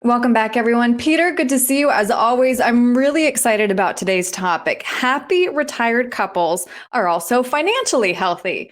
Welcome back, everyone. Peter, good to see you. As always, I'm really excited about today's topic. Happy retired couples are also financially healthy.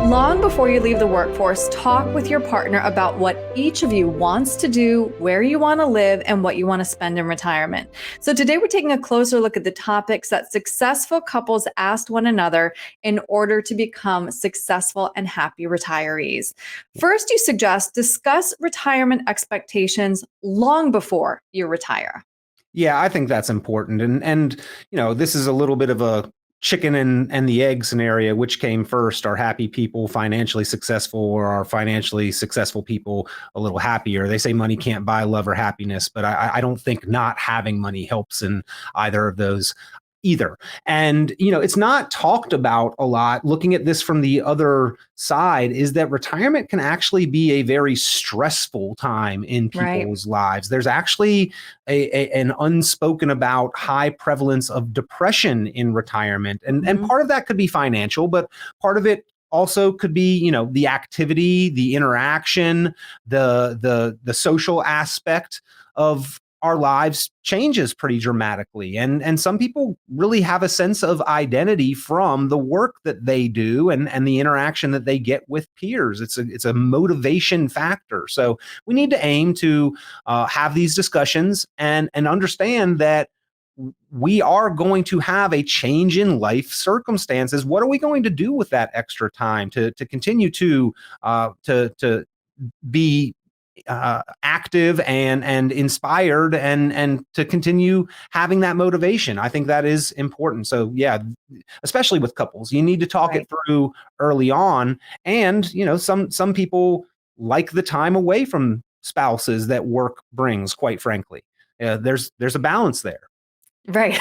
Long before you leave the workforce, talk with your partner about what each of you wants to do, where you want to live, and what you want to spend in retirement. So today we're taking a closer look at the topics that successful couples asked one another in order to become successful and happy retirees. First, you suggest discuss retirement expectations long before you retire. Yeah, I think that's important. And this is a little bit of a chicken and the egg scenario. Which came first? Are happy people financially successful, or are financially successful people a little happier? They say money can't buy love or happiness, but I don't think not having money helps in either of those either. And it's not talked about a lot. Looking at this from the other side is that retirement can actually be a very stressful time in Right. people's lives. There's actually an unspoken about high prevalence of depression in retirement, and Mhm. part of that could be financial, but part of it also could be the activity, the interaction, the social aspect of our lives changes pretty dramatically. And some people really have a sense of identity from the work that they do, and the interaction that they get with peers. It's a motivation factor. So we need to aim to have these discussions and understand that we are going to have a change in life circumstances. What are we going to do with that extra time to continue to be active and inspired, and to continue having that motivation? I think that is important. So yeah, especially with couples, you need to talk it Right. through early on. And some people like the time away from spouses that work brings, quite frankly. There's a balance there. Right.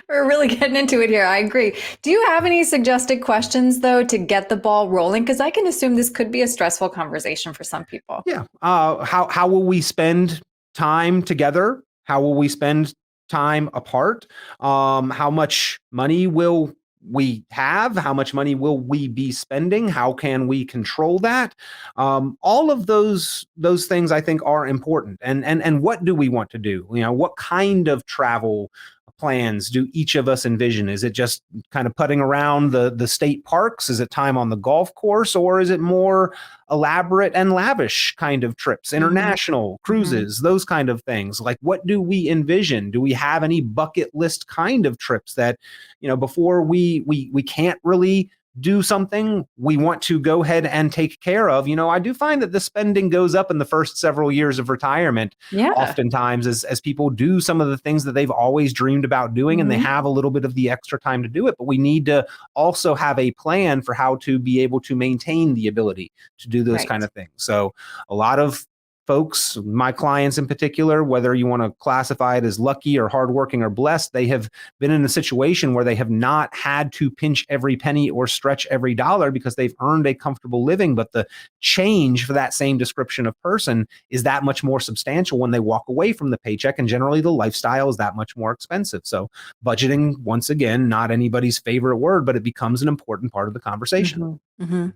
We're really getting into it here. I agree. Do you have any suggested questions, though, to get the ball rolling? Because I can assume this could be a stressful conversation for some people. Yeah. How will we spend time together? How will we spend time apart? How much money will we have? How much money will we be spending? How can we control that? All of those things I think are important. And what do we want to do? What kind of travel plans do each of us envision? Is it just kind of putting around the state parks? Is it time on the golf course, or is it more elaborate and lavish kind of trips, Hmm. international Hmm. cruises, those kind of things? Like, what do we envision? Do we have any bucket list kind of trips that, before we can't really do something, we want to go ahead and take care of? I do find that the spending goes up in the first several years of retirement, Yeah. oftentimes, as people do some of the things that they've always dreamed about doing, and they Hmm. have a little bit of the extra time to do it. But we need to also have a plan for how to be able to maintain the ability to do those kind Right. of things. So a lot of folks, my clients in particular, whether you want to classify it as lucky or hardworking or blessed, they have been in a situation where they have not had to pinch every penny or stretch every dollar, because they've earned a comfortable living. But the change for that same description of person is that much more substantial when they walk away from the paycheck, and generally the lifestyle is that much more expensive. So budgeting, once again, not anybody's favorite word, but it becomes an important part of the conversation. Hmm. Hmm.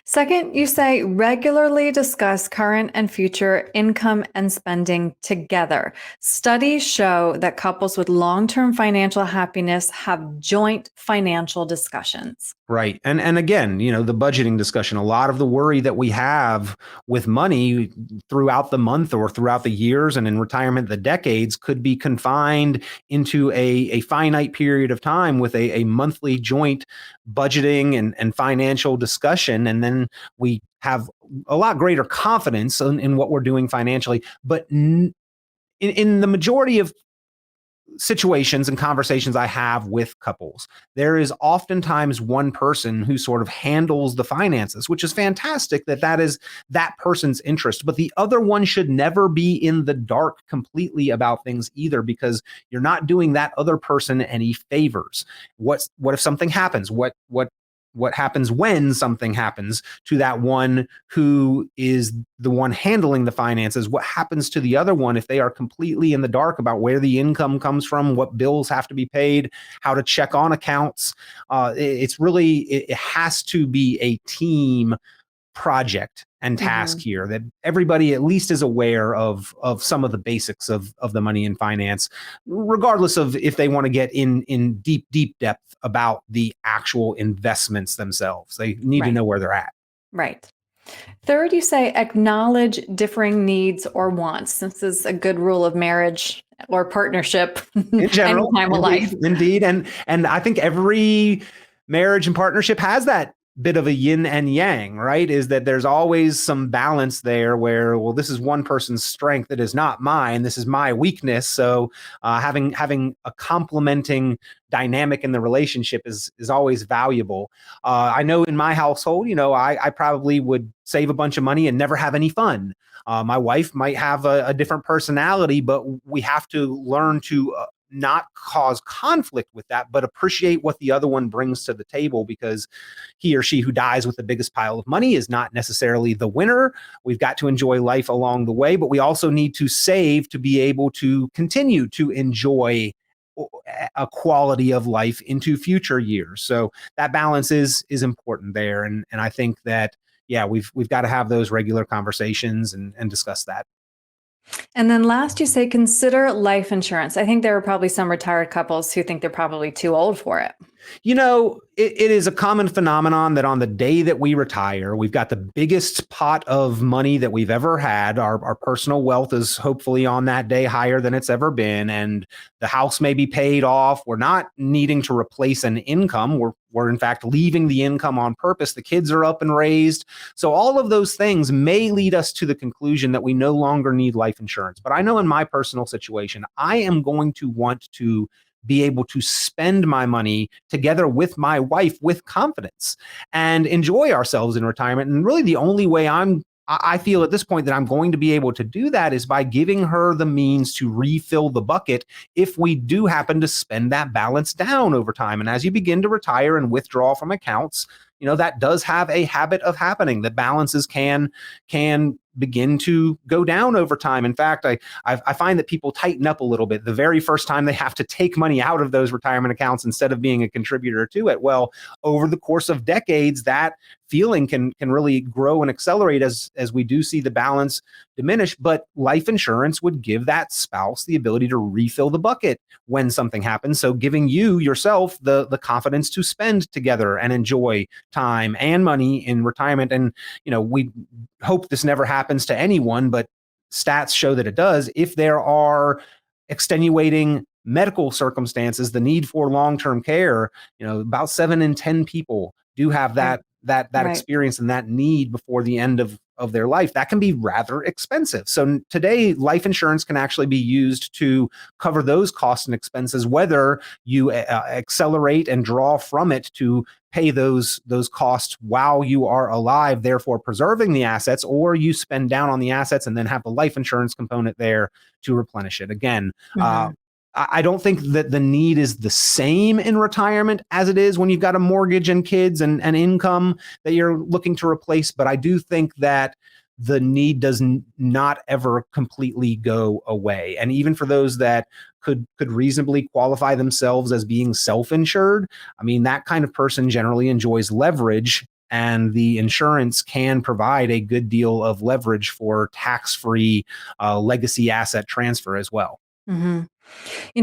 Second, you say regularly discuss current and future income and spending together. Studies show that couples with long term financial happiness have joint financial discussions. Right. And again, the budgeting discussion, a lot of the worry that we have with money throughout the month or throughout the years, and in retirement, the decades, could be confined into a finite period of time with a monthly joint budgeting and financial discussion. And then we have a lot greater confidence in what we're doing financially. But in the majority of situations and conversations I have with couples, there is oftentimes one person who sort of handles the finances, which is fantastic that is that person's interest. But the other one should never be in the dark completely about things either, because you're not doing that other person any favors. What if something happens? What what happens when something happens to that one who is the one handling the finances? What happens to the other one if they are completely in the dark about where the income comes from, what bills have to be paid, how to check on accounts? It has to be a team project and task here, that everybody at least is aware of some of the basics of the money and finance, regardless of if they want to get in deep depth about the actual investments themselves. They need to know where they're at. Right. Third, you say acknowledge differing needs or wants. This is a good rule of marriage or partnership In general, any time of life. Indeed. And I think every marriage and partnership has that bit of a yin and yang, right? Is that there's always some balance there where, well, this is one person's strength. It is not mine. This is my weakness. So having a complementing dynamic in the relationship is always valuable. I know in my household, I probably would save a bunch of money and never have any fun. My wife might have a different personality, but we have to learn to not cause conflict with that, but appreciate what the other one brings to the table, because he or she who dies with the biggest pile of money is not necessarily the winner. We've got to enjoy life along the way, but we also need to save to be able to continue to enjoy a quality of life into future years. So that balance is important there. And I think that, yeah, we've got to have those regular conversations and discuss that. And then last, you say consider life insurance. I think there are probably some retired couples who think they're probably too old for it. It is a common phenomenon that on the day that we retire, we've got the biggest pot of money that we've ever had. Our personal wealth is hopefully on that day higher than it's ever been. And the house may be paid off. We're not needing to replace an income. We're in fact leaving the income on purpose. The kids are up and raised. So all of those things may lead us to the conclusion that we no longer need life insurance. But I know in my personal situation, I am going to want to be able to spend my money together with my wife with confidence and enjoy ourselves in retirement. And really the only way I feel at this point that I'm going to be able to do that is by giving her the means to refill the bucket if we do happen to spend that balance down over time. And as you begin to retire and withdraw from accounts, that does have a habit of happening. The balances can begin to go down over time. In fact, I find that people tighten up a little bit the very first time they have to take money out of those retirement accounts instead of being a contributor to it. Well, over the course of decades, that feeling can really grow and accelerate as we do see the balance diminish. But life insurance would give that spouse the ability to refill the bucket when something happens. So giving you yourself the confidence to spend together and enjoy time and money in retirement. And, we hope this never happens to anyone, but stats show that it does. If there are extenuating medical circumstances, the need for long-term care, about 7 in 10 people do have that experience and that need before the end of their life. That can be rather expensive. So today, life insurance can actually be used to cover those costs and expenses, whether you accelerate and draw from it to pay those costs while you are alive, therefore preserving the assets, or you spend down on the assets and then have the life insurance component there to replenish it. Again, I don't think that the need is the same in retirement as it is when you've got a mortgage and kids and income that you're looking to replace. But I do think that the need does not ever completely go away. And even for those that could reasonably qualify themselves as being self-insured, I mean, that kind of person generally enjoys leverage, and the insurance can provide a good deal of leverage for tax-free legacy asset transfer as well. Mm-hmm.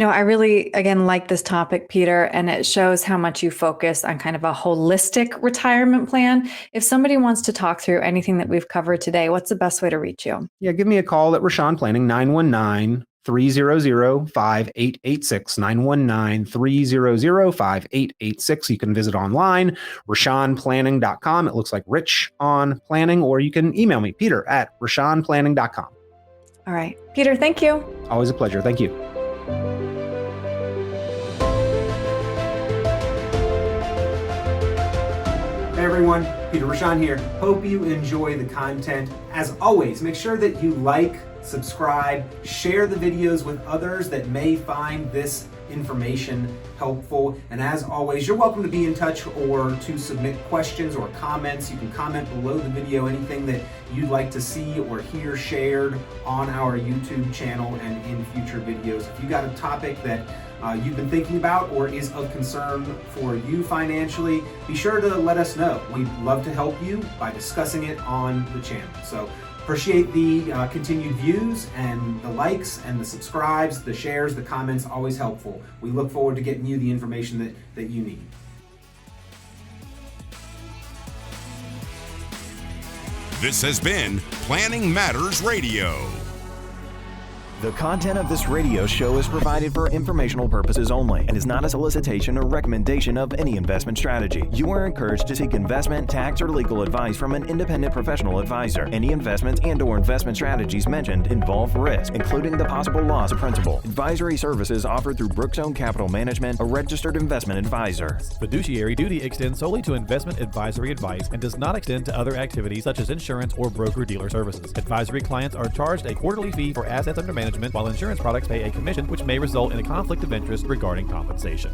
I really, again, like this topic, Peter, and it shows how much you focus on kind of a holistic retirement plan. If somebody wants to talk through anything that we've covered today, what's the best way to reach you? Yeah, give me a call at Richon Planning, 919-300-5886, 919-300-5886. You can visit online, richonplanning.com. It looks like Rich on Planning, or you can email me, Peter at richonplanning.com. All right. Peter, thank you. Always a pleasure. Thank you. Hey everyone, Peter Richon here. Hope you enjoy the content. As always, make sure that you like, subscribe, share the videos with others that may find this information helpful. And as always, you're welcome to be in touch or to submit questions or comments. You can comment below the video anything that you'd like to see or hear shared on our YouTube channel and in future videos. If you got a topic that you've been thinking about or is of concern for you financially, be sure to let us know. We'd love to help you by discussing it on the channel. So appreciate the continued views and the likes and the subscribes, the shares, the comments, always helpful. We look forward to getting you the information that you need. This has been Planning Matters Radio. The content of this radio show is provided for informational purposes only and is not a solicitation or recommendation of any investment strategy. You are encouraged to seek investment, tax, or legal advice from an independent professional advisor. Any investments and/or investment strategies mentioned involve risk, including the possible loss of principal. Advisory services offered through Brookzone Capital Management, a registered investment advisor. Fiduciary duty extends solely to investment advisory advice and does not extend to other activities such as insurance or broker-dealer services. Advisory clients are charged a quarterly fee for assets under management, while insurance products pay a commission, which may result in a conflict of interest regarding compensation.